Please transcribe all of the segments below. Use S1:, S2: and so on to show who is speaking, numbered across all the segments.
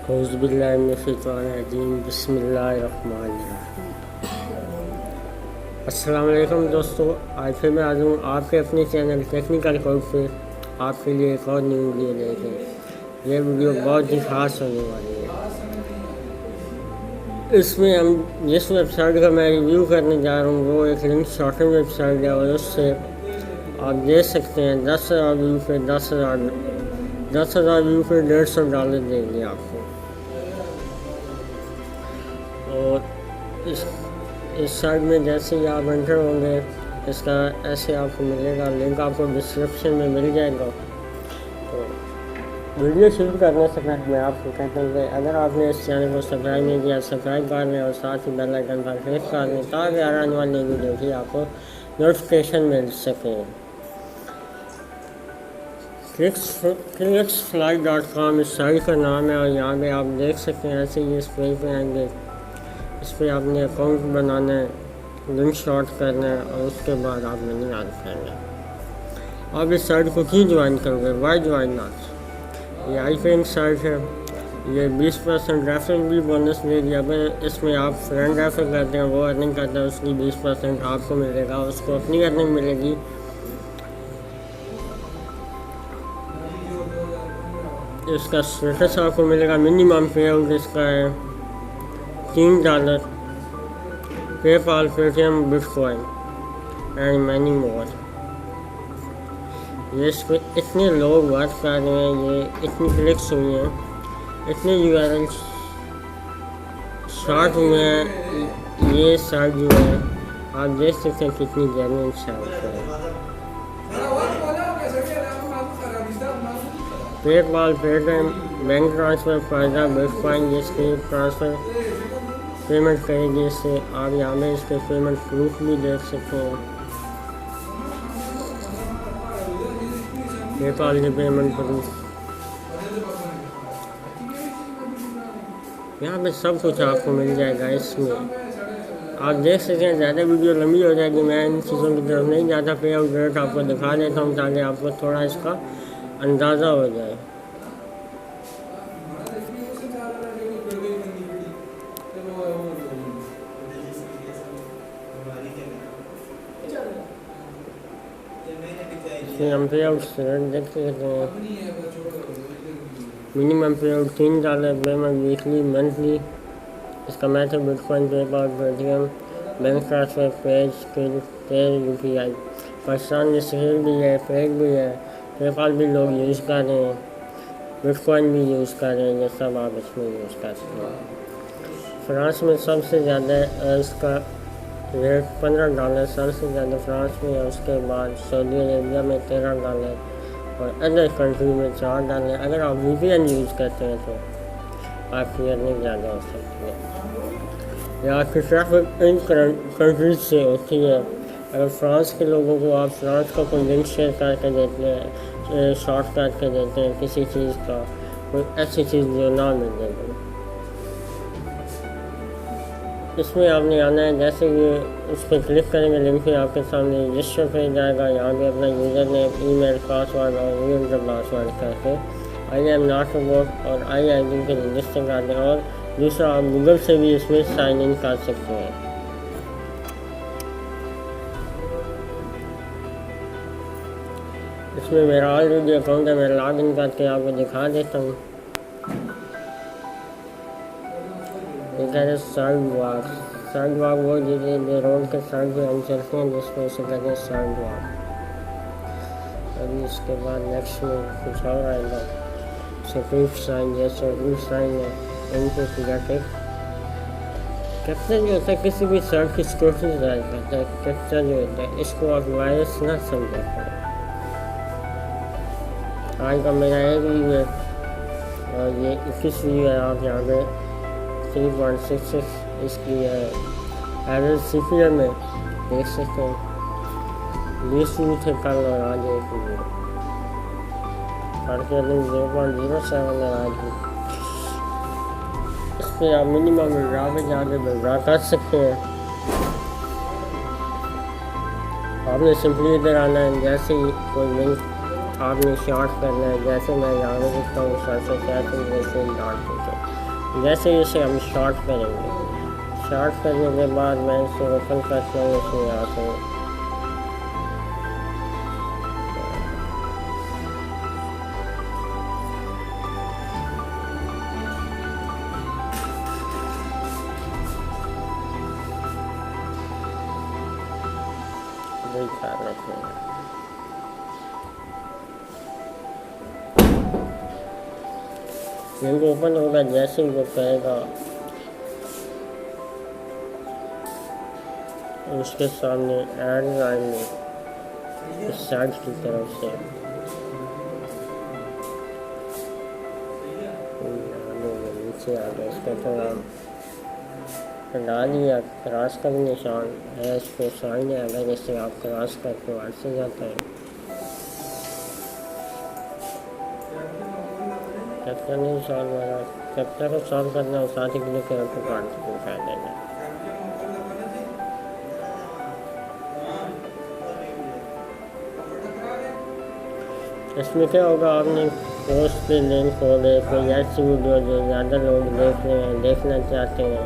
S1: औज़ुबिल्लाहिमिनश्शैतानिर्रजीम बिस्मिल्लाहिर्रहमानिर्रहीम। अस्सलाम वालेकुम दोस्तों, आज फिर मैं आज हूँ आपके अपने चैनल टेक्निकल कोड पे आपके लिए एक और न्यू वीडियो लेकर। ये वीडियो बहुत ही खास होने वाली है। इसमें हम जिस वेबसाइट का मैं रिव्यू करने जा रहा हूँ वो एक लिंक शॉर्टिंग वेबसाइट है, और उससे आप देख सकते हैं 10,000 व्यू पे 10,000 व्यू पे $150 देंगे आपको। और इस साइट में जैसे ही आप एंटर होंगे इसका ऐसे आपको मिलेगा, लिंक आपको डिस्क्रिप्शन में मिल जाएगा। तो वीडियो शुरू करने से पहले मैं आपको कहता हूँ कि अगर आपने इस चैनल को सब्सक्राइब नहीं किया, सब्सक्राइब कर लें और साथ ही बेल आइकन पर क्लिक कर लें ताकि आने वाली वीडियो की आपको नोटिफिकेशन मिल सके। clicksfly.com इस साइट का नाम है, और यहाँ पे आप देख सकते हैं ऐसे ही इस पेज पे आएंगे। इस पर आपने अकाउंट बनाना है, लिंक शॉर्ट करना है और उसके बाद आप मनी अर्न करना है। आप इस साइट को क्यों ज्वाइन करोगे, वाई ज्वाइन नॉट। ये आई पेइंग साइट है, ये 20% रेफरल भी बोनस देगी। अगर इसमें आप फ्रेंड रेफर करते हैं, वो अर्निंग करता है, उसकी 20% आपको मिलेगा, उसको अपनी अर्निंग मिलेगी। इसका स्टेटस आपको मिलेगा, मिनिमम पे आउट इसका है $3, PayPal, Paytm, bitcoin and many more. ये इस पर इतने लोग वर्क कर रहे हैं, ये इतनी क्लिक्स हुई हैं, इतने यूआरएल स्टार्ट हुए हैं। ये साइट जो है आप देख सकते हैं कितनी जेन्युइन साइट है। पेपाल, पेटीएम, बैंक ट्रांसफ़र, फ़ायदा, बिटकॉइन, जिसकी ट्रांसफ़र पेमेंट करेगी। इससे आप यहाँ में इसके पेमेंट प्रूफ भी देख सकते हैं, पेपाल के पेमेंट प्रूफ। यहाँ पे सब कुछ आपको मिल जाएगा। इसमें आप देख सकते हैं, ज़्यादा वीडियो लंबी हो जाएगी, मैं इन चीज़ों की तरफ नहीं जाता। पे आउट रेट आपको दिखा देता हूँ ताकि आपको थोड़ा इसका अंदाज़ा हो जाए। हम पे आउट देख सकते हैं, मिनिमम पे आउट $3, पेमेंट वीकली, मंथली। इसका method bitcoin, PayPal, Paytm, bank transfer, पे UPI। पाकिस्तान में सेल भी है, फेक भी है, पेपाल भी लोग यूज़ कर रहे हैं, बिटकॉइन भी यूज़ कर रहे हैं। ये सब आप इसमें यूज़ कर सकते हैं। फ्रांस में सबसे ज़्यादा इसका रेट $15 सबसे ज़्यादा फ्रांस में है। उसके बाद सऊदी अरेबिया में $13 और अदर कंट्री में $4। अगर आप VPN यूज़ करते हैं तो आपकी अर्निंग ज़्यादा हो सकती है। या आपकी ट्रैफिक इन कंट्रीज से होती है। अगर फ्रांस के लोगों को आप फ्रांस का कोई लिंक शेयर करके देते हैं, शॉर्ट करके देते हैं किसी चीज़ का, कोई ऐसी चीज़ जो ना मिलेगी, इसमें आपने आना है। जैसे कि उस पर क्लिक करेंगे, लिंक पे आपके सामने रजिस्टर पे जाएगा। यहाँ पे अपना यूज़र नेम, ईमेल, पासवर्ड और रीएंटर पासवर्ड करके आई एम नॉट रोबोट और IID के रजिस्टर कर दें। और दूसरा, आप गूगल से भी इसमें साइन इन कर सकते हैं। इसमें मेरा ऑलरेडी अकाउंट है, मैं लॉग इन करके आपको दिखा देता हूँ। ये कहते हैं साइड वॉक वो जो रोड के साइड पे हम चलते हैं, जिसको इसे कहते हैं साइड वॉक। अभी इसके बाद नेक्स्ट में कुछ और आएगा, प्रूफ साइन, जैसे प्रूफ साइन है इनको सिलेक्ट। कैप्चर जो होता है किसी भी साइट की सिक्योरिटी ड्राइव करता है। कैप्चर जो होता है इसको आप वायरस ना समझा करें। आज का मेरा एक व्यू है और ये 21 व्यू है। आप यहाँ पे 3.66 इसकी है एवरेज CPM में देख सकते हैं। 20 व्यू थे कल और आज एक व्यू करके 0.07 है आज भी। इस पर आप मिनिमम विड्रा पे जाके विड्रा कर सकते हैं। आपने सिंपली इधर आना है, जैसे ही कोई लिंक आपने शॉर्ट करना है, जैसे मैं यहाँ पे लिखता हूँ सर्च कैसे डाल सकते हैं। जैसे इसे हम शॉर्ट करेंगे, शॉर्ट करने के बाद मैं इसे ओपन करता हूँ, इसमें यहाँ से ख्याल रखेंगे। लिंक ओपन होगा, जैसे ही वो कहेगा उसके सामने ऐड आएंगे इस साइड की तरफ से। नीचे आ गया, इसका थोड़ा डाल दिया, क्रॉस का भी निशान है इसको सामने, अगर जैसे आप क्रॉस करके वहाँ से जाता है। चैप्टर नहीं सॉल्व हो रहा, चैप्टर को सॉल्व करना साथ ही क्लिक करके तो काट को उठा देना। इसमें क्या होगा, आपने पोस्ट पे लिंक खोले, कोई ऐसी वीडियो जो ज़्यादा लोग देख रहे हैं, देखना चाहते हैं,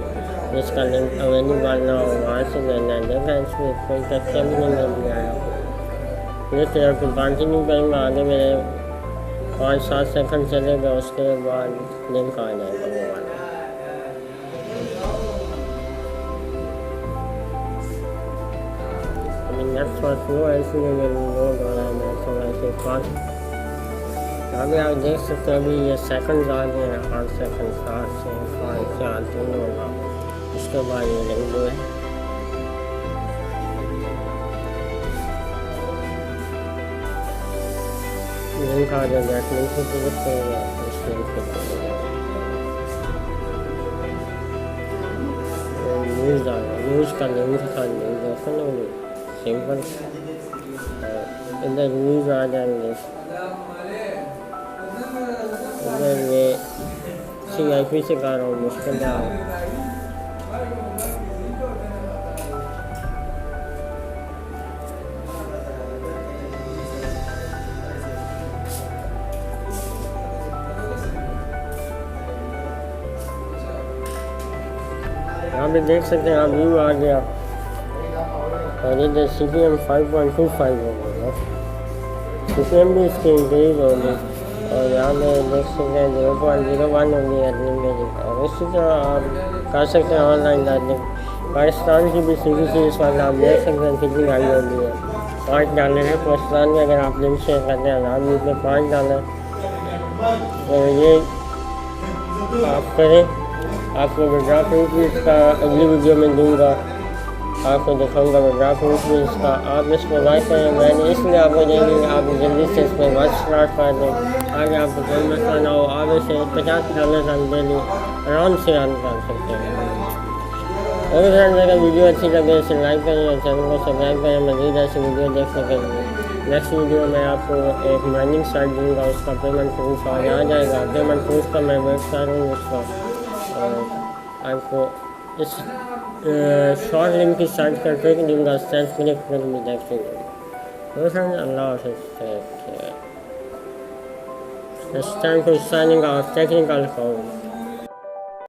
S1: जिसका लिंक अवेलेबल ना हो, वहाँ से लेना है। देखा इसमें कोई कच्चा भी नहीं मिल आया, लेकिन अब कंटिन्यू करेंगे, आगे मेरे 5-7 सेकंड चलेगा, उसके बाद लिंक आ जाएगा वो वाला। अभी नेक्स्ट बार फ्लो ऐसे लोड हो रहा है, मैं थोड़ा ऐसे फास्ट। अभी आप देख सकते हैं, अभी ये सेकंड आ गए हैं, 8 सेकंड, 7 से 5 4 3 होगा, उसके बाद ये लिंक है। लिंक आ जाएगा, लिंक से क्लिक करेंगे, इस लिंक पे न्यूज़ आ गया, न्यूज़ का लिंक था, न्यूज़ देखो ना, सिंपल। इधर न्यूज़ आ जाएंगे, इधर ये CIP से कर रहा हूँ, मुश्किल है। यहाँ पे देख सकते हैं आप, व्यू आ गया, और इधर CPM 5.25 हो गया, CPM भी इसकी इंक्रीज होगी, और यहाँ पे देख सकते हैं 0.01 होगी अर्निंग मेरी। और इसी तरह आप कर सकते हैं ऑनलाइन अर्निंग। पाकिस्तान की भी CBC इस वक्त आप देख सकते हैं कितनी हाई होगी है, $5 है पाकिस्तान में। अगर आप लिंक शेयर करते हैं $1000 में $5, तो ये आप करें। आपको विड्रा प्रूफ भी इसका अगली वीडियो में दूंगा, आपको दिखाऊंगा विड्रा प्रूफ भी इसका। आप इस पर वर्क करें, मैंने इसलिए आपको देंगे आप जल्दी से इस पर वर्क स्टार्ट कर दें, आगे आपको कोई मसला ना हो। आप इसे $50 तक डेली आराम से रन कर सकते हैं। और फ्रेंड्स, अगर वीडियो अच्छी लगे इसे लाइक करें और चैनल को सब्सक्राइब करें मज़ीद ऐसी वीडियो देखने के लिए। नेक्स्ट वीडियो में आपको एक माइनिंग साइट दूँगा, उसका पेमेंट प्रूफ आ जाएगा। पेमेंट प्रूफ का मैं वेट कर रहा हूँ उसका, और आपको इस शॉर्ट लिंक की साइट का ट्रिक दूँगा, सेल्फ क्लिक कर भी देखेंगे। तो फ्रेंड्स, अल्लाह हाफ़िज़। It's time to signing off. Technical call.